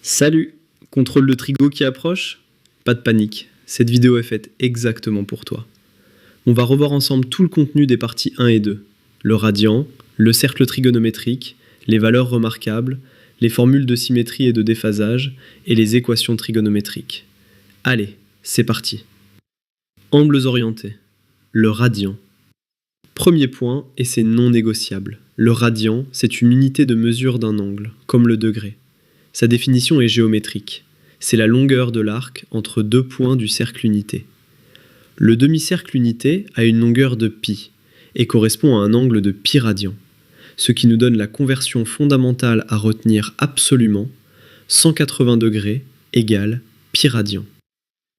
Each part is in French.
Salut! Contrôle le trigo qui approche? Pas de panique, cette vidéo est faite exactement pour toi. On va revoir ensemble tout le contenu des parties 1 et 2. Le radian, le cercle trigonométrique, les valeurs remarquables, les formules de symétrie et de déphasage, et les équations trigonométriques. Allez, c'est parti! Angles orientés. Le radian. Premier point, et c'est non négociable. Le radian, c'est une unité de mesure d'un angle, comme le degré. Sa définition est géométrique. C'est la longueur de l'arc entre deux points du cercle unité. Le demi-cercle unité a une longueur de pi et correspond à un angle de pi radian, ce qui nous donne la conversion fondamentale à retenir absolument, 180 degrés égale pi radian.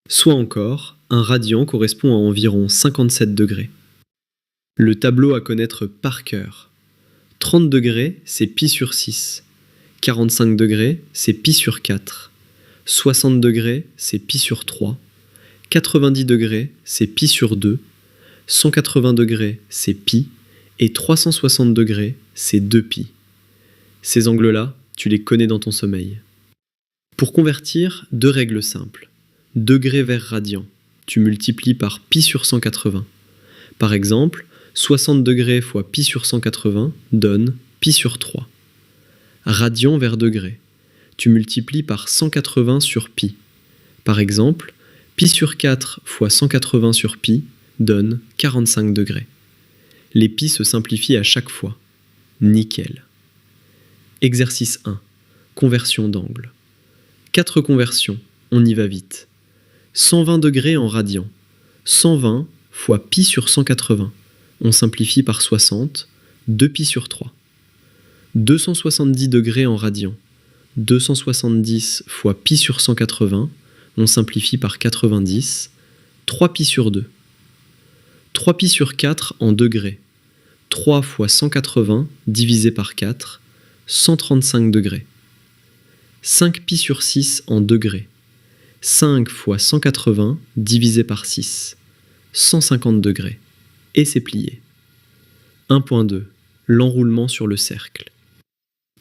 Soit encore, un radian correspond à environ 57 degrés. Le tableau à connaître par cœur. 30 degrés, c'est pi sur 6. 45 degrés, c'est pi sur 4. 60 degrés, c'est pi sur 3. 90 degrés, c'est pi sur 2. 180 degrés, c'est pi. Et 360 degrés, c'est 2pi. Ces angles-là, tu les connais dans ton sommeil. Pour convertir, deux règles simples. Degré vers radian, tu multiplies par pi sur 180. Par exemple, 60 degrés fois pi sur 180 donne pi sur 3. Radian vers degré, tu multiplies par 180 sur pi. Par exemple, pi sur 4 fois 180 sur pi donne 45 degrés. Les pi se simplifient à chaque fois. Nickel. Exercice 1. Conversion d'angle. 4 conversions, on y va vite. 120 degrés en radian. 120 fois pi sur 180. On simplifie par 60, 2pi sur 3. 270 degrés en radian. 270 fois pi sur 180, on simplifie par 90, 3pi sur 2. 3pi sur 4 en degrés. 3 fois 180 divisé par 4, 135 degrés. 5pi sur 6 en degrés. 5 fois 180 divisé par 6, 150 degrés. Et c'est plié. 1.2. L'enroulement sur le cercle.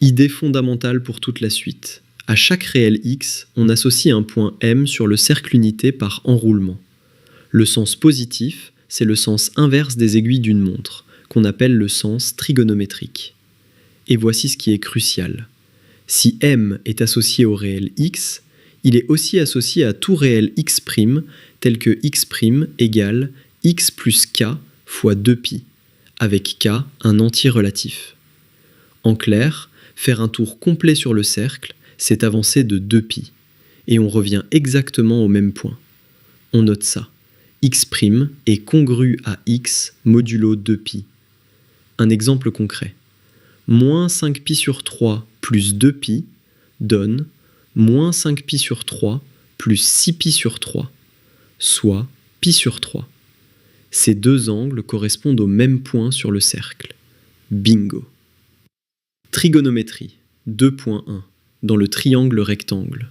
Idée fondamentale pour toute la suite. À chaque réel x, on associe un point M sur le cercle unité par enroulement. Le sens positif, c'est le sens inverse des aiguilles d'une montre, qu'on appelle le sens trigonométrique. Et voici ce qui est crucial. Si M est associé au réel x, il est aussi associé à tout réel x', tel que x' égale x plus k fois 2pi, avec k un entier relatif. En clair, faire un tour complet sur le cercle, c'est avancer de 2pi, et on revient exactement au même point. On note ça. x' est congru à x modulo 2pi. Un exemple concret. Moins 5pi sur 3 plus 2pi donne moins 5pi sur 3 plus 6pi sur 3, soit pi sur 3. Ces deux angles correspondent au même point sur le cercle. Bingo! Trigonométrie 2.1 dans le triangle rectangle.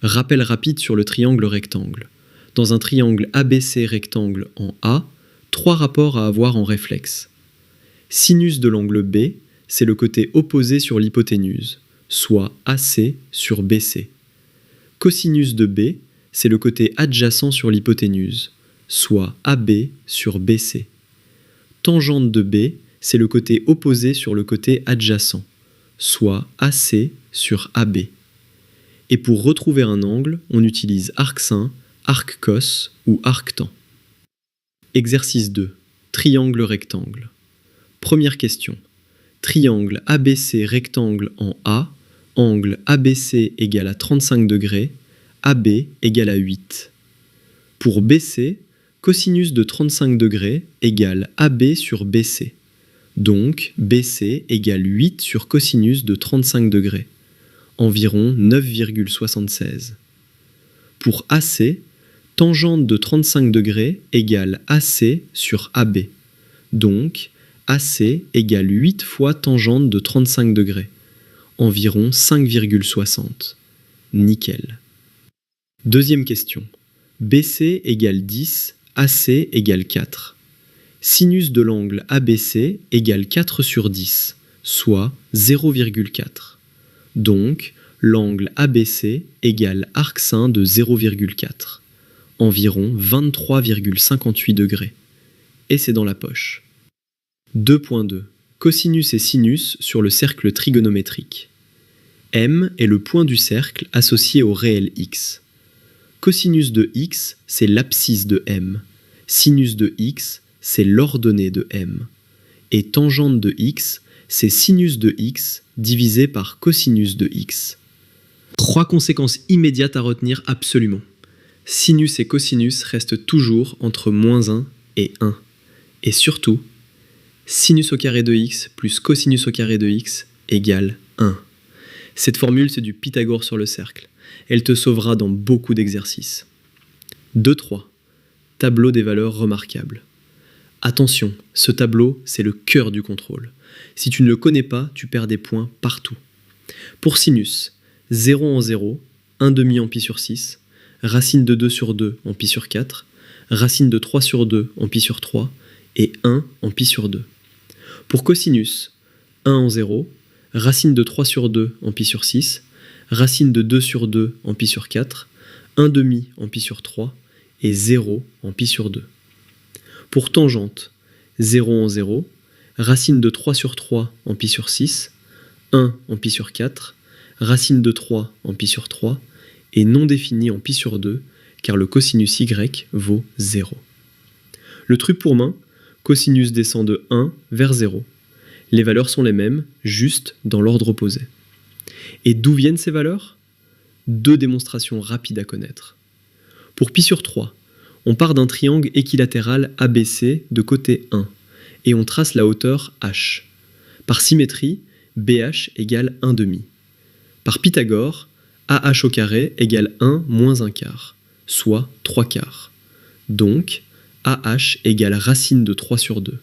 Rappel rapide sur le triangle rectangle. Dans un triangle ABC rectangle en A, 3 rapports à avoir en réflexe. Sinus de l'angle B, c'est le côté opposé sur l'hypoténuse, soit AC sur BC. Cosinus de B, c'est le côté adjacent sur l'hypoténuse, soit AB sur BC. Tangente de B, c'est le côté opposé sur le côté adjacent, soit AC sur AB. Et pour retrouver un angle, on utilise arc-sin, arc-cos ou arc-tan. Exercice 2. Triangle rectangle. Première question. Triangle ABC rectangle en A, angle ABC égale à 35 degrés, AB égale à 8. Pour BC, cosinus de 35 degrés égale AB sur BC. Donc, BC égale 8 sur cosinus de 35 degrés, environ 9,76. Pour AC, tangente de 35 degrés égale AC sur AB. Donc, AC égale 8 fois tangente de 35 degrés, environ 5,60. Nickel. Deuxième question. BC égale 10, AC égale 4. Sinus de l'angle ABC égale 4 sur 10, soit 0,4. Donc, L'angle ABC égale arc-sin de 0,4, environ 23,58 degrés. Et c'est dans la poche. 2.2. Cosinus et sinus sur le cercle trigonométrique. M est le point du cercle associé au réel x. Cosinus de x, c'est l'abscisse de M. Sinus de x, c'est l'ordonnée de M. Et tangente de x, c'est sinus de x divisé par cosinus de x. 3 conséquences immédiates à retenir absolument. Sinus et cosinus restent toujours entre -1 et 1. Et surtout, sinus au carré de x plus cosinus au carré de x égale 1. Cette formule, c'est du Pythagore sur le cercle. Elle te sauvera dans beaucoup d'exercices. 2.3. Tableau des valeurs remarquables. Attention, ce tableau, c'est le cœur du contrôle. Si tu ne le connais pas, tu perds des points partout. Pour sinus, 0 en 0, 1 demi en pi sur 6, racine de 2 sur 2 en pi sur 4, racine de 3 sur 2 en pi sur 3 et 1 en pi sur 2. Pour cosinus, 1 en 0, racine de 3 sur 2 en pi sur 6, racine de 2 sur 2 en pi sur 4, 1 demi en pi sur 3 et 0 en pi sur 2. Pour tangente, 0 en 0, racine de 3 sur 3 en pi sur 6, 1 en pi sur 4, racine de 3 en pi sur 3 et non défini en pi sur 2 car le cosinus y vaut 0. Le truc pour main, cosinus descend de 1 vers 0. Les valeurs sont les mêmes, juste dans l'ordre opposé. Et d'où viennent ces valeurs ? 2 démonstrations rapides à connaître. Pour pi sur 3, on part d'un triangle équilatéral ABC de côté 1 et on trace la hauteur h. Par symétrie, BH égale 1 demi. Par Pythagore, AH au carré égale 1 moins 1 quart, soit 3 quarts. Donc, AH égale racine de 3 sur 2.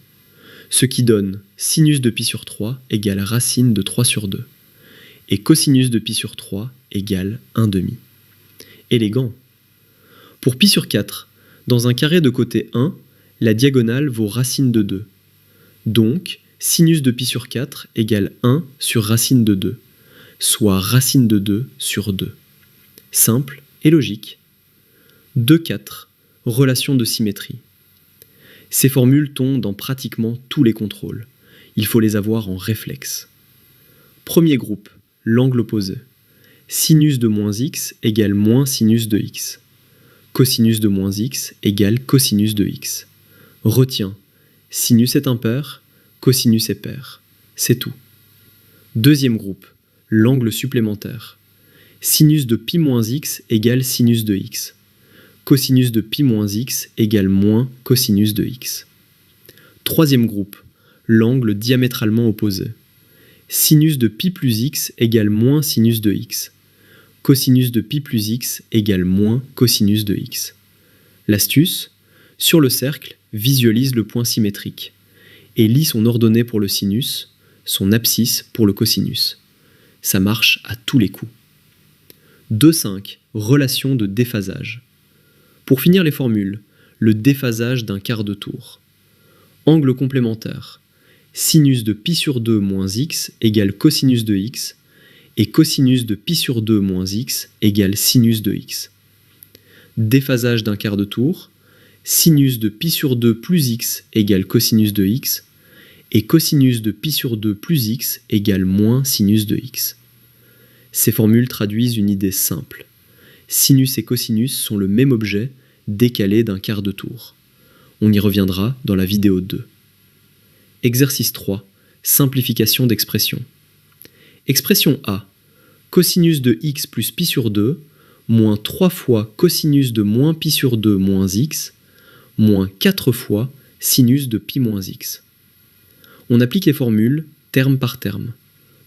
Ce qui donne sinus de pi sur 3 égale racine de 3 sur 2. Et cosinus de pi sur 3 égale 1 demi. Élégant. Pour pi sur 4, dans un carré de côté 1, la diagonale vaut racine de 2. Donc, sinus de pi sur 4 égale 1 sur racine de 2, soit racine de 2 sur 2. Simple et logique. 2,4. Relation de symétrie. Ces formules tombent dans pratiquement tous les contrôles. Il faut les avoir en réflexe. Premier groupe, l'angle opposé. Sinus de moins x égale moins sinus de x. Cosinus de moins x égale cosinus de x. Retiens, sinus est impair, cosinus est pair. C'est tout. Deuxième groupe, l'angle supplémentaire. Sinus de pi moins x égale sinus de x. Cosinus de pi moins x égale moins cosinus de x. Troisième groupe, l'angle diamétralement opposé. Sinus de pi plus x égale moins sinus de x. Cosinus de pi plus x égale moins cosinus de x. L'astuce, sur le cercle, visualise le point symétrique et lis son ordonnée pour le sinus, son abscisse pour le cosinus. Ça marche à tous les coups. 2,5. Relation de déphasage. Pour finir les formules, le déphasage d'un quart de tour. Angle complémentaire. Sinus de pi sur 2 moins x égale cosinus de x et cosinus de pi sur 2 moins x égale sinus de x. Déphasage d'un quart de tour. Sinus de pi sur 2 plus x égale cosinus de x et cosinus de pi sur 2 plus x égale moins sinus de x. Ces formules traduisent une idée simple. Sinus et cosinus sont le même objet, décalé d'un quart de tour. On y reviendra dans la vidéo 2. Exercice 3. Simplification d'expression. Expression A. Cosinus de x plus pi sur 2, moins 3 fois cosinus de moins pi sur 2 moins x, moins 4 fois sinus de pi moins x. On applique les formules terme par terme.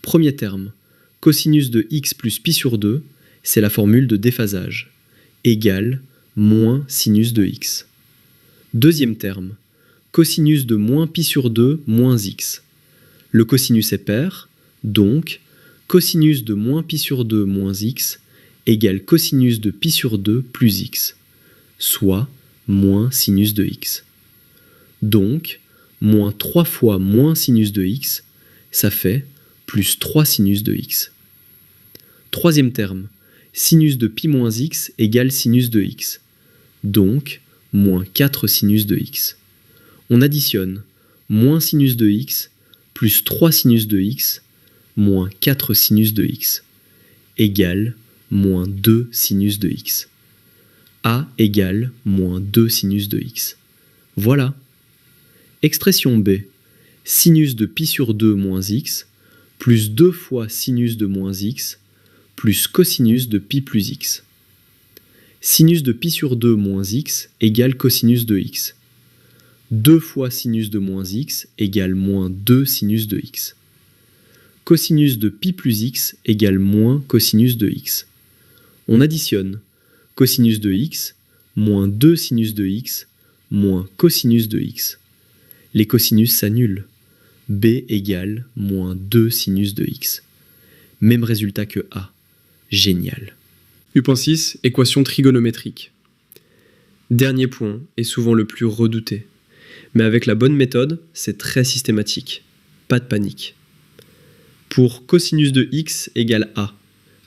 Premier terme, cosinus de x plus pi sur 2, c'est la formule de déphasage, égale moins sinus de x. Deuxième terme, cosinus de moins pi sur 2 moins x. Le cosinus est pair, donc cosinus de moins pi sur 2 moins x égale cosinus de pi sur 2 plus x, soit moins sinus de x. Donc, moins 3 fois moins sinus de x, ça fait plus 3 sinus de x. Troisième terme, sinus de pi moins x égale sinus de x. Donc, moins 4 sinus de x. On additionne moins sinus de x plus 3 sinus de x moins 4 sinus de x égale moins 2 sinus de x. A égale moins 2 sinus de x. Voilà. Expression B. Sinus de pi sur 2 moins x plus 2 fois sinus de moins x plus cosinus de pi plus x. Sinus de pi sur 2 moins x égale cosinus de x. 2 fois sinus de moins x égale moins 2 sinus de x. Cosinus de pi plus x égale moins cosinus de x. On additionne cosinus de x moins 2 sinus de x moins cosinus de x. Les cosinus s'annulent. B égale moins 2 sinus de x. Même résultat que A. Génial. U.6, équation trigonométrique. Dernier point est souvent le plus redouté. Mais avec la bonne méthode, c'est très systématique. Pas de panique. Pour cosinus de x égale A,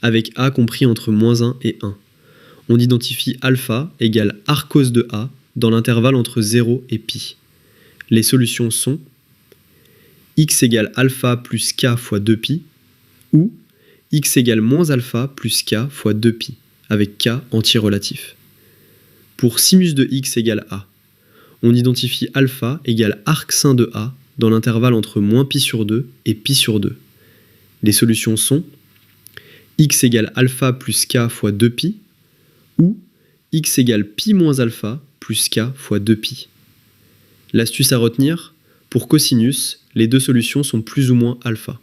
avec A compris entre moins 1 et 1, on identifie alpha égale arcos de A dans l'intervalle entre 0 et pi. Les solutions sont x égale alpha plus k fois 2pi ou x égale moins alpha plus k fois 2pi, avec k entier relatif. Pour sinus de x égale A, on identifie alpha égale arc sin de A dans l'intervalle entre moins pi sur 2 et pi sur 2. Les solutions sont x égale alpha plus k fois 2pi ou x égale pi moins alpha plus k fois 2pi. L'astuce à retenir, pour cosinus, les deux solutions sont plus ou moins alpha.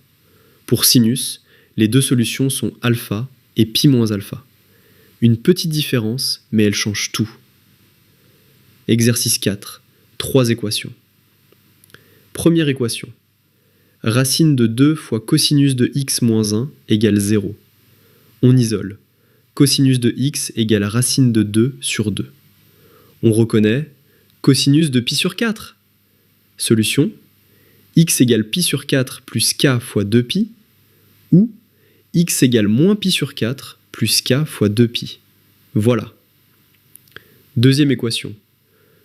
Pour sinus, les deux solutions sont alpha et pi moins alpha. Une petite différence, mais elle change tout. Exercice 4. 3 équations. Première équation. Racine de 2 fois cosinus de x moins 1 égale 0. On isole. Cosinus de x égale racine de 2 sur 2. On reconnaît cosinus de pi sur 4. Solution. X égale pi sur 4 plus k fois 2pi ou x égale moins pi sur 4 plus k fois 2pi. Voilà. Deuxième équation.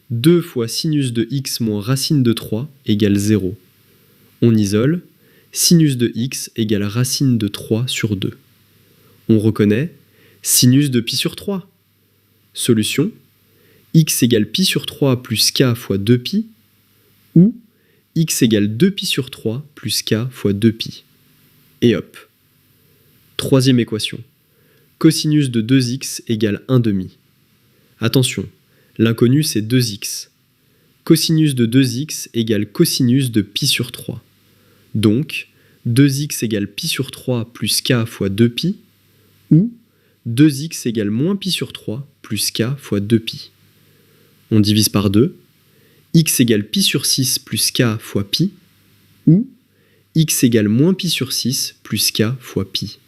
2 fois sinus de x moins racine de 3 égale 0. On isole. Sinus de x égale racine de 3 sur 2. On reconnaît sinus de pi sur 3. Solution. X égale pi sur 3 plus k fois 2pi ou x égale 2pi sur 3 plus k fois 2pi. Et hop. Troisième équation. Cosinus de 2x égale 1 demi. Attention, l'inconnu c'est 2x. Cosinus de 2x égale cosinus de pi sur 3. Donc, 2x égale pi sur 3 plus k fois 2pi ou 2x égale moins pi sur 3 plus k fois 2pi. On divise par 2. X égale pi sur 6 plus k fois pi ou x égale moins pi sur 6 plus k fois pi.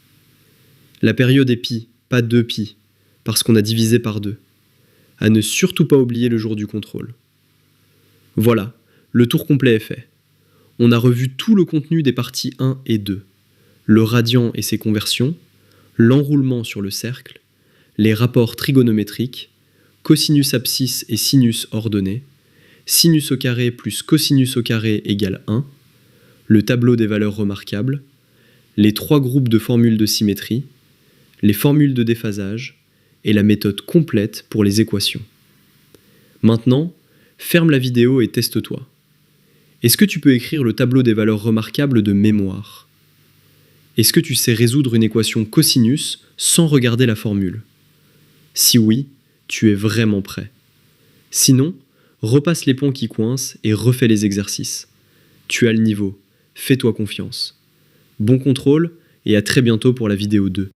La période est pi, pas 2pi, parce qu'on a divisé par 2. À ne surtout pas oublier le jour du contrôle. Voilà, le tour complet est fait. On a revu tout le contenu des parties 1 et 2. Le radian et ses conversions, l'enroulement sur le cercle, les rapports trigonométriques, cosinus abscisse et sinus ordonnés, sinus au carré plus cosinus au carré égale 1, le tableau des valeurs remarquables, les 3 groupes de formules de symétrie, les formules de déphasage et la méthode complète pour les équations. Maintenant, ferme la vidéo et teste-toi. Est-ce que tu peux écrire le tableau des valeurs remarquables de mémoire? Est-ce que tu sais résoudre une équation cosinus sans regarder la formule? Si oui, tu es vraiment prêt. Sinon, repasse les points qui coincent et refais les exercices. Tu as le niveau, fais-toi confiance. Bon contrôle et à très bientôt pour la vidéo 2.